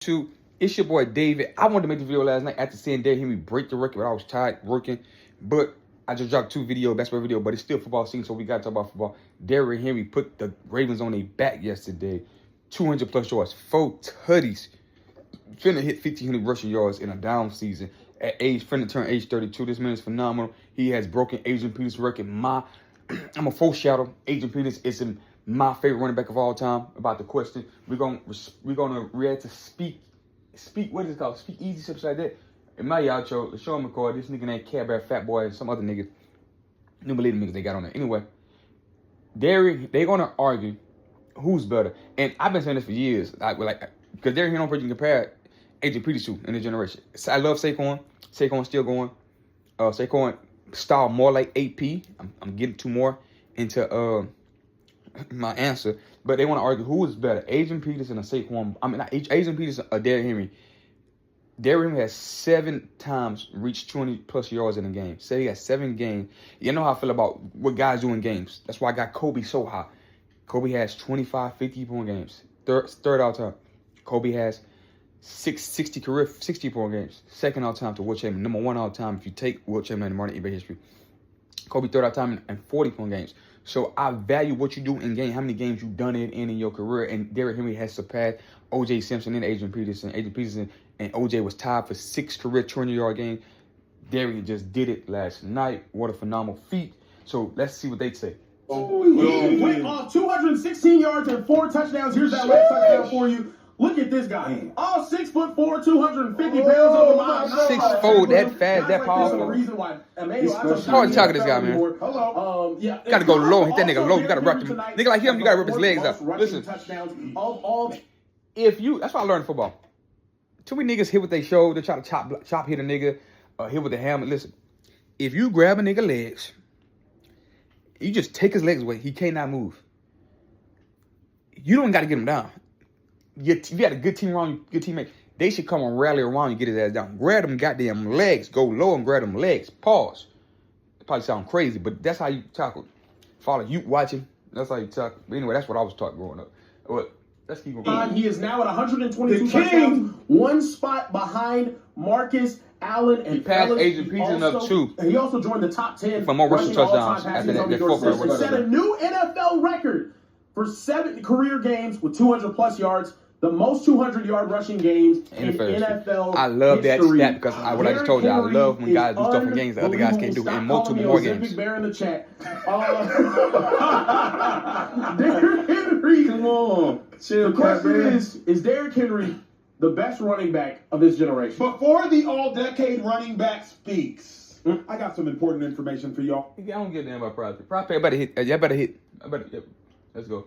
YouTube? It's your boy David. I wanted to make the video last night after seeing Derrick Henry break the record, but I was tired working. But I just dropped 2 videos, basketball video, but it's still football season, so we got to talk about football. Derrick Henry put the Ravens on their back yesterday. 200 plus yards, 4 tutties. Finna hit 1,500 rushing yards in a down season. Finna turn age 32. This man is phenomenal. He has broken Adrian Peterson's record. I'm a foreshadow. Adrian Peterson is my favorite running back of all time. About the question, we're gonna react to speak. What is it called? Speak easy, stuff like that. In my outro, Sean McCoy, this nigga named Care Bear, Fat Boy, and some other niggas. Don't believe the niggas they got on there. Anyway, they gonna argue who's better, and I've been saying this for years. Because Derrick Henry don't compare Adrian Peterson in this generation. I love Saquon. Saquon's still going. Saquon style more like AP. I'm getting two more into my answer, but they want to argue who is better, Adrian Peterson or Saquon. I mean, not Adrian Peterson or Derrick Henry. Derrick Henry has 7 times reached 20 plus yards in a game. Say he got 7 games. You know how I feel about what guys do in games. That's why I got Kobe so high. Kobe has 25, 50-point games. Third all time. Kobe has 60 point games. Second all time to Wilt Chamberlain. Number 1 all time if you take Wilt Chamberlain in modern NBA history. Kobe third all time and 40-point games. So I value what you do in game, how many games you've done it in your career. And Derrick Henry has surpassed O.J. Simpson and Adrian Peterson. Adrian Peterson and O.J. was tied for 6 career 20-yard games. Derrick just did it last night. What a phenomenal feat. So let's see what they say. He went off 216 yards and 4 touchdowns. Here's that last touchdown for you. Look at this guy. All 6'4", 250 pounds over my 6'4", that fast, that powerful. Reason why. It's hard to talk to this guy, man. Hello. You gotta go low, hit that nigga low. You gotta rip him. Nigga like him, you gotta rip his legs out. Listen, that's why I learned football. Too many niggas hit with their shoulder, try to chop hit a nigga, hit with the hammer. Listen, if you grab a nigga legs, you just take his legs away. He cannot move. You don't got to get him down. If you had a good team around you, good teammate, they should come and rally around you, get his ass down. Grab them goddamn legs. Go low and grab them legs. Pause. It probably sound crazy, but that's how you tackle. Follow you watching. That's how you tackle. But anyway, that's what I was taught growing up. But let's keep going. He is now at 122 touchdowns, 1 spot behind Marcus Allen and he passed Adrian Peterson up too. He also joined the top 10 for more rushing touchdowns after that. Set a new NFL record for 7 career games with 200 plus yards. The most 200-yard rushing games in NFL I love history. that stat because what I just told you, I love when guys do stuff in games that other guys can't do in multiple more games. Big Bear in the chat. Derrick Henry. Come on. The question is Derrick Henry the best running back of this generation? Before the all-decade running back speaks, I got some important information for y'all. I don't give a damn about prospect. Prospect better hit. Y'all better hit. Yep. Let's go.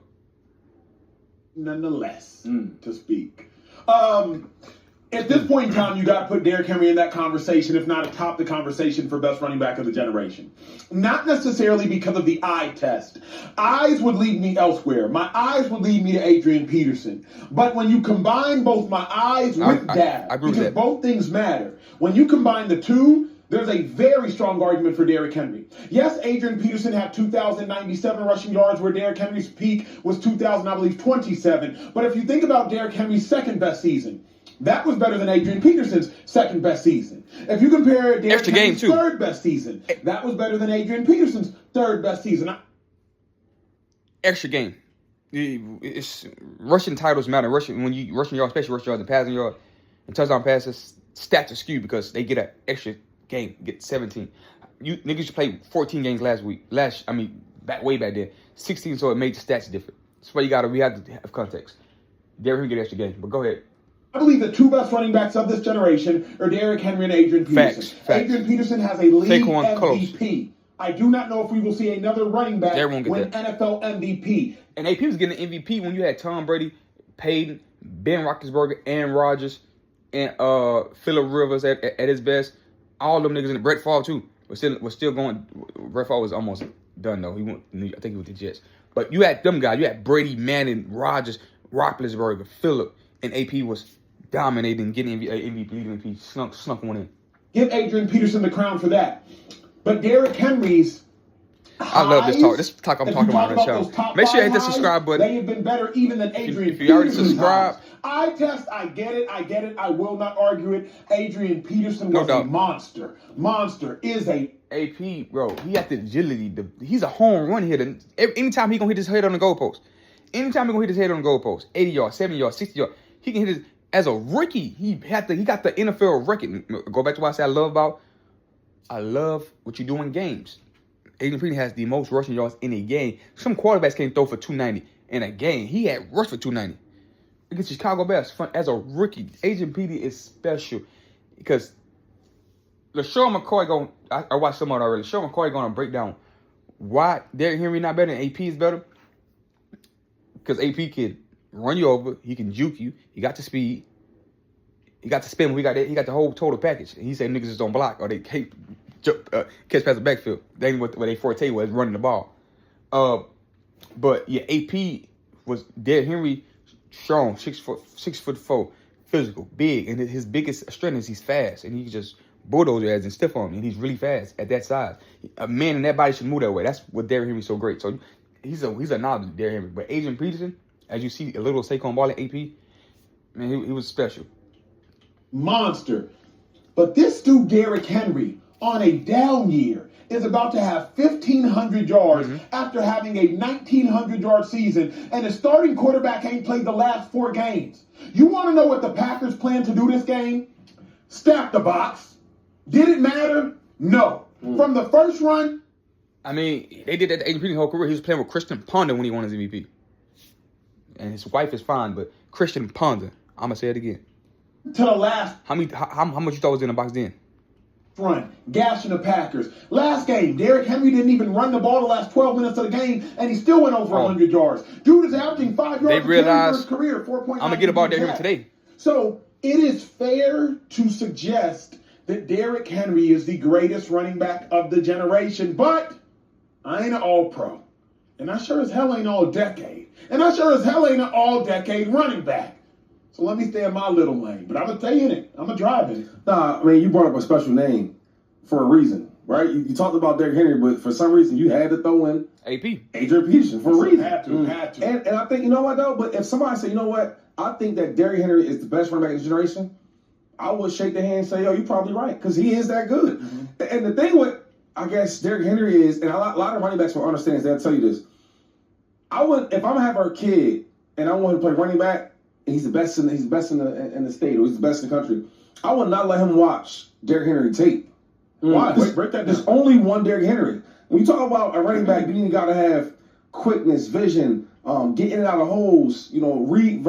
Nonetheless, to speak. At this point in time, you got to put Derrick Henry in that conversation, if not atop the conversation for best running back of the generation. Not necessarily because of the eye test. Eyes would lead me elsewhere. My eyes would lead me to Adrian Peterson. But when you combine both my eyes with data, because both things matter, when you combine the two, there's a very strong argument for Derrick Henry. Yes, Adrian Peterson had 2,097 rushing yards, where Derrick Henry's peak was 2,027. But if you think about Derrick Henry's second best season, that was better than Adrian Peterson's second best season. If you compare Derrick Henry's third best season, that was better than Adrian Peterson's third best season. Extra game. It's rushing titles matter. Rushing yards, especially rushing yards and passing yards and touchdown passes, stats are skewed because they get an extra game, get 17. You niggas should play 14 games way back then. 16, so it made the stats different. That's why we have to have context. Derrick Henry get an extra game, but go ahead. I believe the 2 best running backs of this generation are Derrick Henry and Adrian Peterson. Facts. Adrian Peterson has a league MVP. I do not know if we will see another running back win NFL MVP. And AP was getting an MVP when you had Tom Brady, Peyton, Ben Roethlisberger, Aaron Rodgers, and Phillip Rivers at his best. All them niggas in the Brett Favre too. Was still going. Brett Favre was almost done though. I think he went to the Jets. But you had them guys. You had Brady, Manning, Rodgers, Roethlisberger, Phillip, and AP was dominating, getting MVP, snuck one in. Give Adrian Peterson the crown for that. But Derrick Henry's I love this talk. This talk I'm If talking you talk about on the those channel. top Make sure you hit the five subscribe highs, button. They have been better even than Adrian If you already Peterson's subscribed. highs. Eye test, I get it. I will not argue it. Adrian Peterson No was a doubt. monster. Monster is a AP, bro, he got the agility. He's a home run hitter. Anytime he gonna hit his head on the goalpost. Anytime he gonna hit his head on the goalpost. 80 yards, 70 yards, 60 yards. He can hit his, as a rookie, he got the NFL record. Go back to what I said I love what you do in games. Adrian Peterson has the most rushing yards in a game. Some quarterbacks can't throw for 290 in a game. He had rushed for 290 against Chicago Bears. As a rookie, Adrian Peterson is special because LaShawn McCoy I watched some of it already. LaShawn McCoy going to break down why Derrick Henry not better and AP is better. Because AP can run you over, he can juke you, he got the speed, he got the spin, he got the whole total package. And he said niggas just don't block or they can't catch past the backfield. They ain't what they forte was running the ball. But yeah, AP was Derrick Henry strong, 6'4", physical, big, and his biggest strength is he's fast and he can just bulldoze your ass and stiff on me, and he's really fast at that size. A man in that body should move that way. That's what Derrick Henry's so great. So he's a novice, Derrick Henry. But Adrian Peterson, as you see, a little Saquon ball at AP, man, he was special. Monster. But this dude, Derrick Henry, on a down year, is about to have 1,500 yards after having a 1,900-yard season, and the starting quarterback ain't played the last 4 games. You want to know what the Packers plan to do this game? Stack the box. Did it matter? No. From the first run, I mean, they did that to Adrian Peterson's whole career. He was playing with Christian Ponder when he won his MVP. And his wife is fine, but Christian Ponder, I'm going to say it again. to the last How much you thought was in the box then? run, gashing the Packers. Last game, Derrick Henry didn't even run the ball the last 12 minutes of the game, and he still went over 100 yards. Dude is averaging 5 yards They a carry realized, for his career, 4.9. I'm going to get about Derrick Henry today. So it is fair to suggest that Derrick Henry is the greatest running back of the generation, but I ain't an all-pro. And I sure as hell ain't all-decade. And I sure as hell ain't an all-decade running back. So let me stay in my little lane. But I'm going to stay in it. I'm going to drive in it. Nah, I mean, you brought up a special name for a reason, right? You talked about Derrick Henry, but for some reason you had to throw in AP. Adrian Peterson for a reason. Had to. And I think, you know what, though? But if somebody say, you know what, I think that Derrick Henry is the best running back of this generation, I would shake their hand and say, yo, you're probably right, because he is that good. Mm-hmm. And the thing with, I guess, Derrick Henry is, and a lot of running backs will understand this, they'll tell you this. I would, if I'm gonna have our kid and I want him to play running back, and he's the best in the state, or he's the best in the country, I would not let him watch Derrick Henry tape. Why? Break that down. There's only one Derrick Henry. When you talk about a running back, you got to have quickness, vision, getting in and out of holes, reading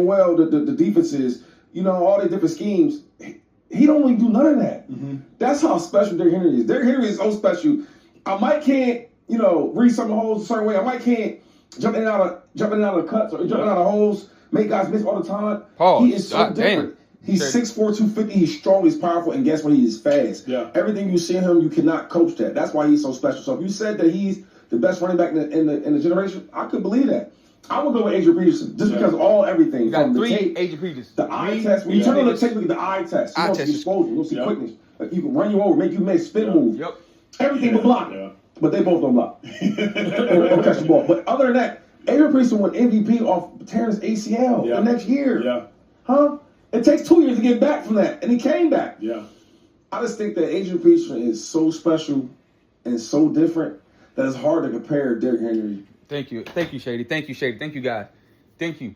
well the defenses, all the different schemes. He don't really do none of that. Mm-hmm. That's how special Derrick Henry is. Derrick Henry is so special. I might can't, read some of the holes a certain way. I might can't jump in and out of cuts or jumping out of holes, make guys miss all the time. He is so different. Damn. He's 6'4", 250. He's strong. He's powerful, and guess what? He is fast. Yeah. Everything you see in him, you cannot coach that. That's why he's so special. So if you said that he's the best running back in the generation, I could believe that. I would go with Adrian Peterson just because of everything. You got from three the tape, Adrian Peterson. The eye test. When you turn on the tape, look at the eye test. You see explosion. You'll see quickness. Like, you can run you over, make you make spin move. Yep. Everything but block. Yeah. But they both don't block. or catch the ball. But other than that, Adrian Peterson won MVP off tearing his ACL the next year. Yeah. Huh? It takes 2 years to get back from that, and he came back. Yeah. I just think that Adrian Peterson is so special and so different that it's hard to compare Derrick Henry. Thank you, Shady. Thank you, Shady. Thank you, guys. Thank you.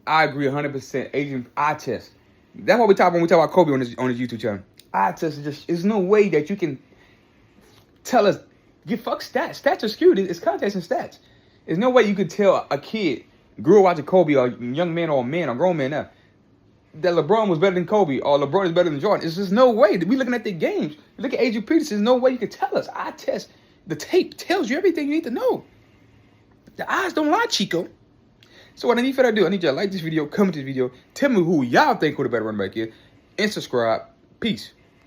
I agree 100%. Adrian, eye test. That's what we talk about Kobe on his YouTube channel. Eye test is just. There's no way that you can tell us. Fuck stats. Stats are skewed. It's context and stats. There's no way you could tell a kid grew up watching Kobe, or a young man, or a man, or grown man now, that LeBron was better than Kobe, or LeBron is better than Jordan. It's just no way. We looking at the games. Look at Adrian Peterson. There's no way you can tell us. Eye test. The tape tells you everything you need to know. The eyes don't lie, Chico. So what I need for that to do, I need y'all to like this video, comment this video, tell me who y'all think who the better running back is, and subscribe. Peace.